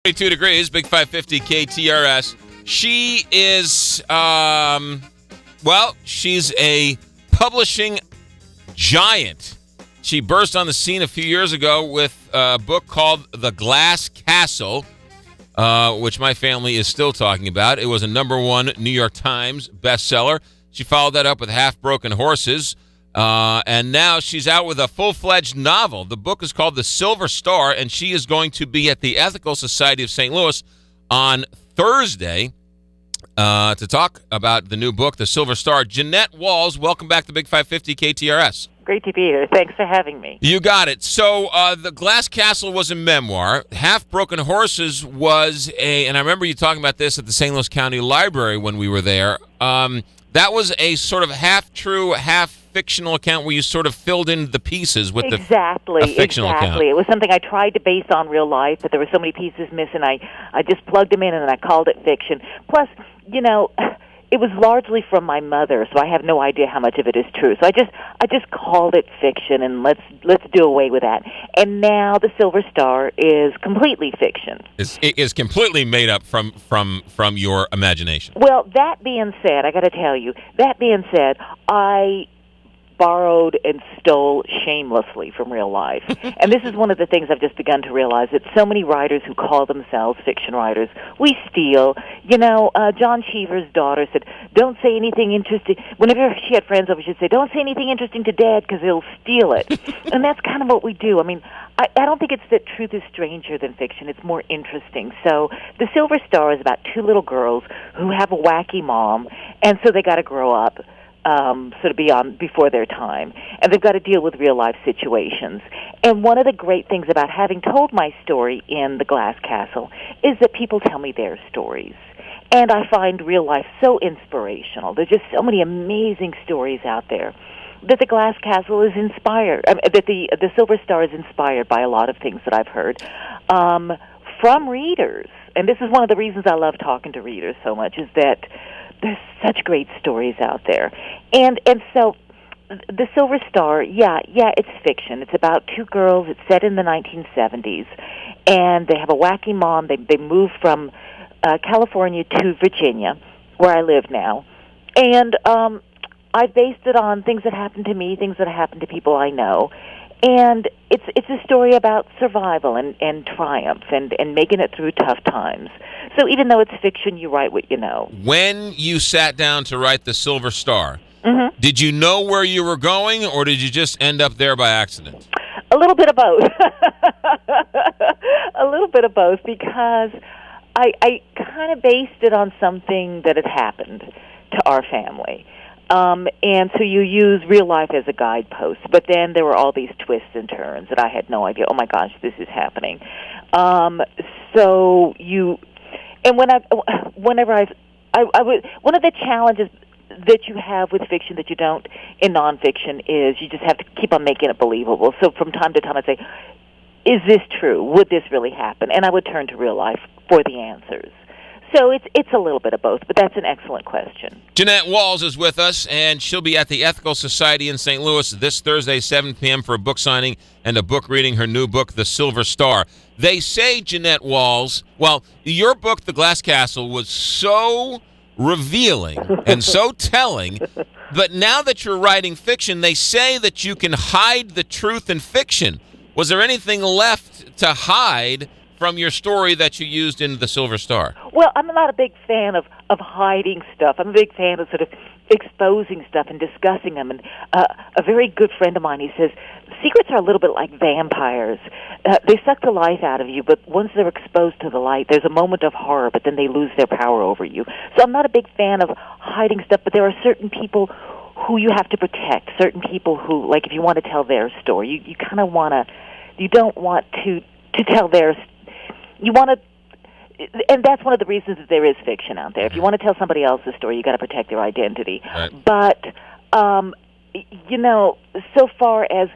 22 degrees, Big 550 KTRS. She is, she's a publishing giant. She burst on the scene a few years ago with a book called The Glass Castle, which my family is still talking about. It was a #1 New York Times bestseller. She followed that up with Half-Broken Horses, and now she's out with a full-fledged novel. The book is called The Silver Star, and she is going to be at the Ethical Society of St. Louis on Thursday to talk about the new book, The Silver Star. Jeanette Walls, welcome back to Big 550 KTRS. Great to be here. Thanks for having me. You got it. So The Glass Castle was a memoir. Half-Broken Horses was and I remember you talking about this at the St. Louis County Library when we were there. That was a sort of half-true, half-fictional account where you sort of filled in the pieces with a fictional account. It was something I tried to base on real life, but there were so many pieces missing. I just plugged them in and I called it fiction. Plus, it was largely from my mother, so I have no idea how much of it is true. So I just called it fiction, and let's do away with that. And now The Silver Star is completely fiction. It is completely made up from your imagination. Well, that being said, I got to tell you, I borrowed and stole shamelessly from real life. And this is one of the things I've just begun to realize, that so many writers who call themselves fiction writers, we steal. John Cheever's daughter said, don't say anything interesting. Whenever she had friends over, she'd say, don't say anything interesting to Dad because he'll steal it. And that's kind of what we do. I mean, I don't think it's that truth is stranger than fiction. It's more interesting. So The Silver Star is about two little girls who have a wacky mom, and so they got to grow up sort of before their time, and they've got to deal with real life situations. And one of the great things about having told my story in The Glass Castle is that people tell me their stories, and I find real life so inspirational. There's just so many amazing stories out there that The Glass Castle is inspired. That the Silver Star is inspired by a lot of things that I've heard from readers. And this is one of the reasons I love talking to readers so much, is that there's such great stories out there. And so The Silver Star, it's fiction. It's about two girls. It's set in the 1970s. And they have a wacky mom. They move from California to Virginia, where I live now. And I based it on things that happened to me, things that happened to people I know. And it's a story about survival and triumph and making it through tough times. So even though it's fiction, you write what you know. When you sat down to write The Silver Star, Mm-hmm. Did you know where you were going, or did you just end up there by accident? A little bit of both. A little bit of both, because I kind of based it on something that had happened to our family. And so you use real life as a guidepost, but then there were all these twists and turns that I had no idea. Oh my gosh, this is happening. One of the challenges that you have with fiction that you don't in nonfiction is you just have to keep on making it believable. So from time to time I'd say, is this true? Would this really happen? And I would turn to real life for the answers. So it's a little bit of both, but that's an excellent question. Jeanette Walls is with us, and she'll be at the Ethical Society in St. Louis this Thursday, 7 p.m. for a book signing and a book reading, her new book, The Silver Star. They say, Jeanette Walls, your book, The Glass Castle, was so revealing and so telling, but now that you're writing fiction, they say that you can hide the truth in fiction. Was there anything left to hide from your story that you used in The Silver Star? Well, I'm not a big fan of hiding stuff. I'm a big fan of sort of exposing stuff and discussing them. And a very good friend of mine, he says, secrets are a little bit like vampires. They suck the life out of you, but once they're exposed to the light, there's a moment of horror, but then they lose their power over you. So I'm not a big fan of hiding stuff, but there are certain people who you have to protect, certain people who, like if you want to tell their story, you kind of want to, you don't want to tell theirs. You want to, and that's one of the reasons that there is fiction out there. If you want to tell somebody else's story, you got to protect their identity. Right. But so far as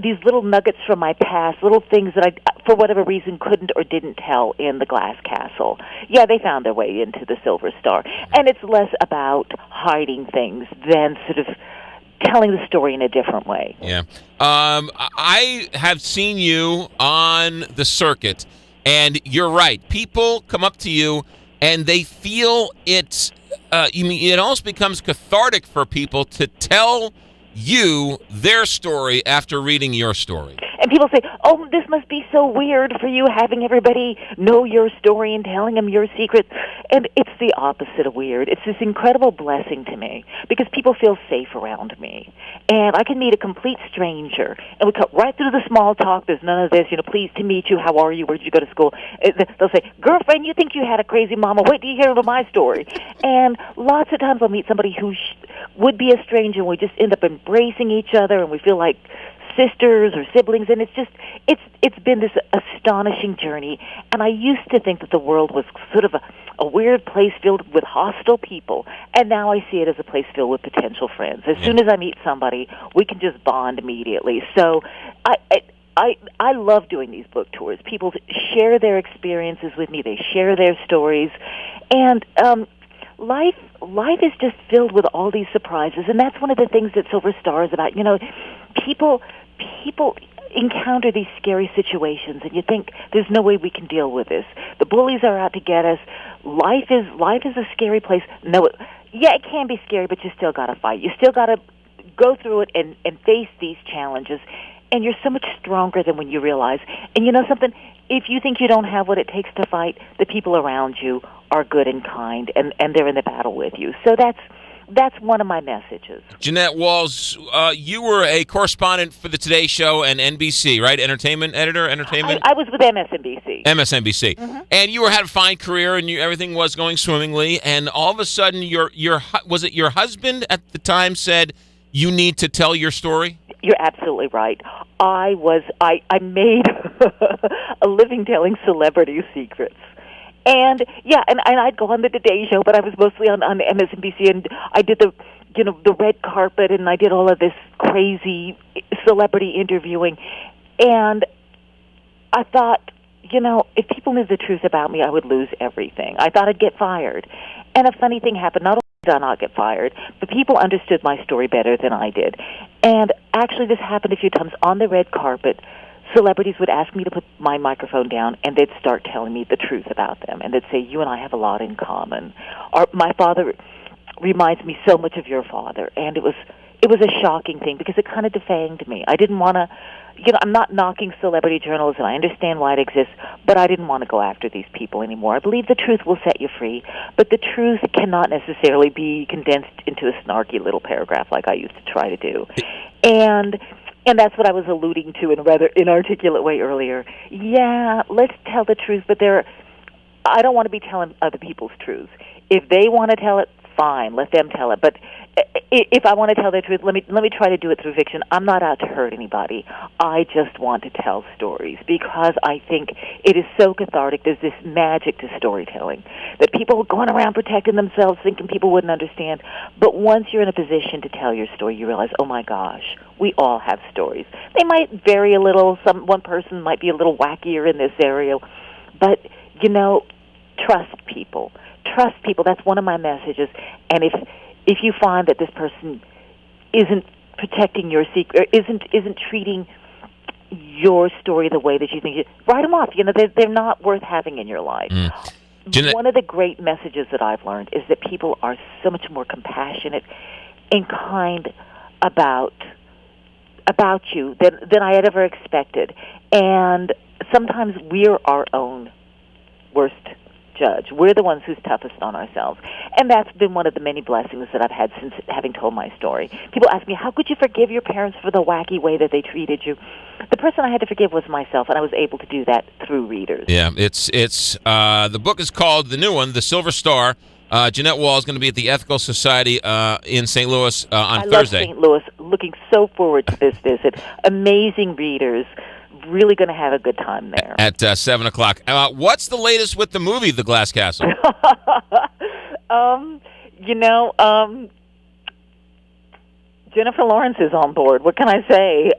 these little nuggets from my past, little things that I, for whatever reason, couldn't or didn't tell in The Glass Castle, they found their way into The Silver Star. And it's less about hiding things than sort of telling the story in a different way. Yeah. I have seen you on the circuit And you're right. People come up to you and they feel it's. It almost becomes cathartic for people to tell you their story after reading your story. And people say, oh, this must be so weird for you having everybody know your story and telling them your secrets. And it's the opposite of weird. It's this incredible blessing to me because people feel safe around me. And I can meet a complete stranger, and we cut right through the small talk. There's none of this, pleased to meet you. How are you? Where did you go to school? They'll say, girlfriend, you think you had a crazy mama. Wait till you hear about my story. And lots of times I'll meet somebody who would be a stranger, and we just end up embracing each other, and we feel like sisters or siblings, and it's been this astonishing journey. And I used to think that the world was sort of a weird place filled with hostile people, and now I see it as a place filled with potential friends. As soon as I meet somebody, we can just bond immediately. So I love doing these book tours. People share their experiences with me. They share their stories, and life is just filled with all these surprises, and that's one of the things that Silver Star is about. People encounter these scary situations, and you think there's no way we can deal with this. The bullies are out to get us. Life is a scary place. No, it can be scary, but you still got to fight. You still got to go through it and face these challenges. And you're so much stronger than when you realize. And you know something? If you think you don't have what it takes to fight, the people around you are good and kind, and they're in the battle with you. So that's one of my messages. Jeanette Walls, you were a correspondent for the Today Show and NBC, right? Entertainment editor, entertainment. I was with MSNBC. MSNBC, and you had a fine career, and everything was going swimmingly. And all of a sudden, was it your husband at the time said you need to tell your story? You're absolutely right. I made a living telling celebrity secrets. And I'd go on the Today Show, but I was mostly on MSNBC, and I did the red carpet, and I did all of this crazy celebrity interviewing. And I thought, if people knew the truth about me, I would lose everything. I thought I'd get fired. And a funny thing happened. Not only did I not get fired, but people understood my story better than I did. And actually, this happened a few times on the red carpet. Celebrities would ask me to put my microphone down, and they'd start telling me the truth about them. And they'd say, you and I have a lot in common. Or my father reminds me so much of your father. And it was a shocking thing because it kind of defanged me. I didn't want to, I'm not knocking celebrity journalism. I understand why it exists, but I didn't want to go after these people anymore. I believe the truth will set you free, but the truth cannot necessarily be condensed into a snarky little paragraph like I used to try to do. And that's what I was alluding to in a rather inarticulate way earlier. Yeah, let's tell the truth, but I don't want to be telling other people's truths. If they want to tell it, fine, let them tell it. But if I want to tell the truth, let me try to do it through fiction. I'm not out to hurt anybody. I just want to tell stories because I think it is so cathartic. There's this magic to storytelling that people are going around protecting themselves, thinking people wouldn't understand. But once you're in a position to tell your story, you realize, oh my gosh, we all have stories. They might vary a little. One person might be a little wackier in this area, but trust people. Trust people. That's one of my messages. And if you find that this person isn't protecting your secret, isn't treating your story the way that you think, write them off. They're not worth having in your life. One of the great messages that I've learned is that people are so much more compassionate and kind about you than I had ever expected. And sometimes we're our own worst judge. We're the ones who's toughest on ourselves. And that's been one of the many blessings that I've had since having told my story. People ask me, how could you forgive your parents for the wacky way that they treated you? The person I had to forgive was myself, and I was able to do that through readers. Yeah, it's the book is called, the new one, The Silver Star. Jeanette Wall is going to be at the Ethical Society in St. Louis on Thursday. I love St. Louis. Looking so forward to this visit. Amazing readers. Really going to have a good time there. At 7 o'clock. What's the latest with the movie, The Glass Castle? Jennifer Lawrence is on board. What can I say?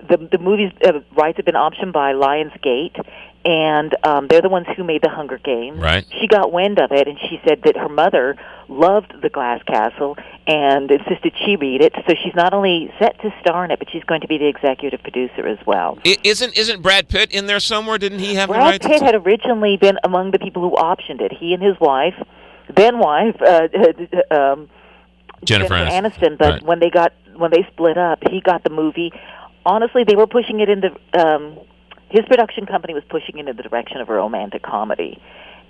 the movie's rights have been optioned by Lionsgate, and they're the ones who made The Hunger Games. Right. She got wind of it, and she said that her mother loved The Glass Castle and insisted she read it. So she's not only set to star in it, but she's going to be the executive producer as well. Isn't Brad Pitt in there somewhere? Didn't he have the Brad rights? Pitt had originally been among the people who optioned it. He and his wife, then wife, Jennifer Aniston. But when they split up, he got the movie. Honestly, they were pushing it into his production company was pushing it in the direction of a romantic comedy,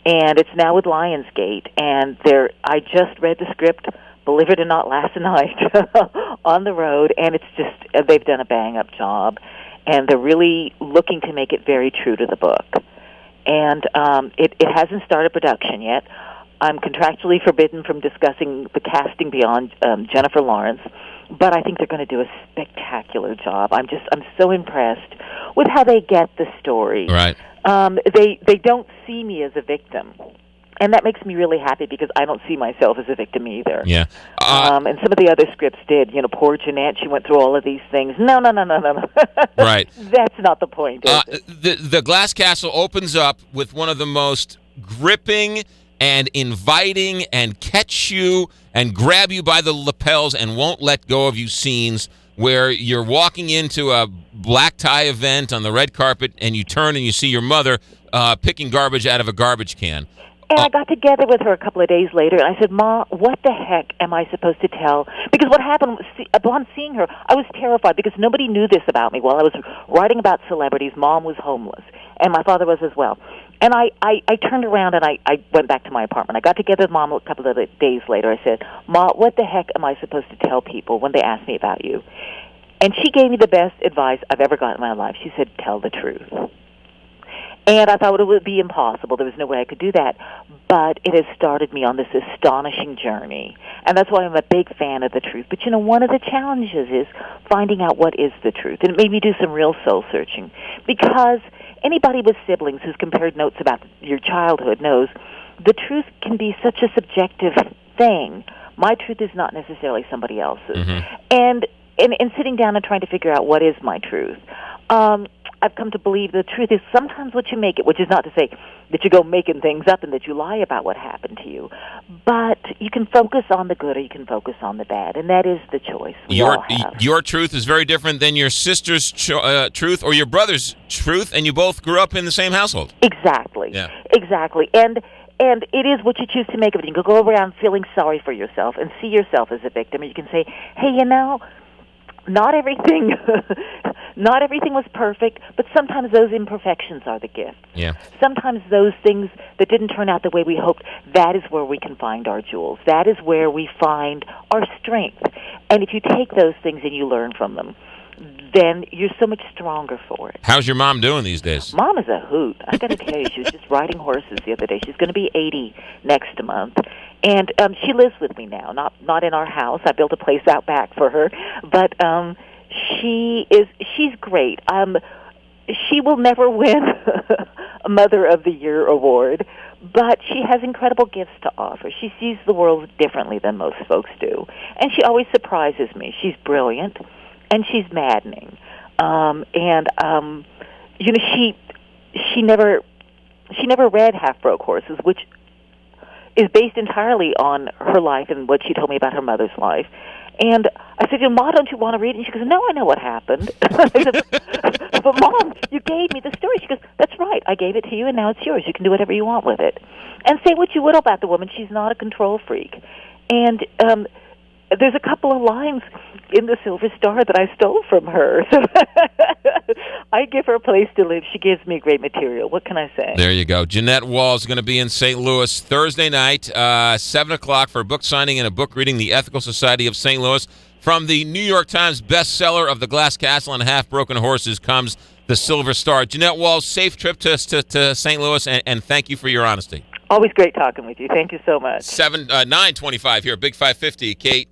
and it's now with Lionsgate. And I just read the script, believe it or not, last night on the road, and it's just they've done a bang-up job, and they're really looking to make it very true to the book. And it hasn't started production yet. I'm contractually forbidden from discussing the casting beyond Jennifer Lawrence, but I think they're going to do a spectacular job. I'm so impressed with how they get the story. Right. They don't see me as a victim, and that makes me really happy because I don't see myself as a victim either. Yeah. And some of the other scripts did. Poor Jeanette, she went through all of these things. No. Right. That's not the point, is it? The Glass Castle opens up with one of the most gripping and inviting and catch you and grab you by the lapels and won't let go of you scenes where you're walking into a black tie event on the red carpet and you turn and you see your mother picking garbage out of a garbage can. And I got together with her a couple of days later, and I said, Ma, what the heck am I supposed to tell? Because what happened, upon seeing her, I was terrified because nobody knew this about me. While I was writing about celebrities, Mom was homeless, and my father was as well. And I turned around and I went back to my apartment. I got together with Mom a couple of days later. I said, Ma, what the heck am I supposed to tell people when they ask me about you? And she gave me the best advice I've ever gotten in my life. She said, tell the truth. And I thought it would be impossible. There was no way I could do that. But it has started me on this astonishing journey. And that's why I'm a big fan of the truth. But, one of the challenges is finding out what is the truth. And it made me do some real soul-searching. Because anybody with siblings who's compared notes about your childhood knows the truth can be such a subjective thing. My truth is not necessarily somebody else's. Mm-hmm. And in sitting down and trying to figure out what is my truth, I've come to believe the truth is sometimes what you make it, which is not to say that you go making things up and that you lie about what happened to you. But you can focus on the good or you can focus on the bad, and that is the choice we all have. Your truth is very different than your sister's truth or your brother's truth, and you both grew up in the same household. Exactly. Yeah. Exactly. And it is what you choose to make of it. You can go around feeling sorry for yourself and see yourself as a victim, or you can say, hey, not everything was perfect, but sometimes those imperfections are the gift. Yeah. Sometimes those things that didn't turn out the way we hoped, that is where we can find our jewels. That is where we find our strength. And if you take those things and you learn from them, then you're so much stronger for it. How's your mom doing these days? Mom is a hoot. I got to tell you, she was just riding horses the other day. She's going to be 80 next month. And she lives with me now, not in our house. I built a place out back for her, but she's great. She will never win a Mother of the Year award, but she has incredible gifts to offer. She sees the world differently than most folks do, and she always surprises me. She's brilliant, and she's maddening. She never read Half Broke Horses, which is based entirely on her life and what she told me about her mother's life. And I said, Ma, don't you want to read it? And she goes, no, I know what happened. I said, but Mom, you gave me the story. She goes, that's right. I gave it to you, and now it's yours. You can do whatever you want with it. And say what you will about the woman. She's not a control freak. And there's a couple of lines in the Silver Star that I stole from her. So I give her a place to live. She gives me great material. What can I say? There you go. Jeanette Wall is going to be in St. Louis Thursday night, 7 o'clock for a book signing and a book reading, The Ethical Society of St. Louis. From the New York Times bestseller of The Glass Castle and Half Broken Horses comes The Silver Star. Jeanette Wall, safe trip to St. Louis, and thank you for your honesty. Always great talking with you. Thank you so much. 9:25 here, Big 550, Kate.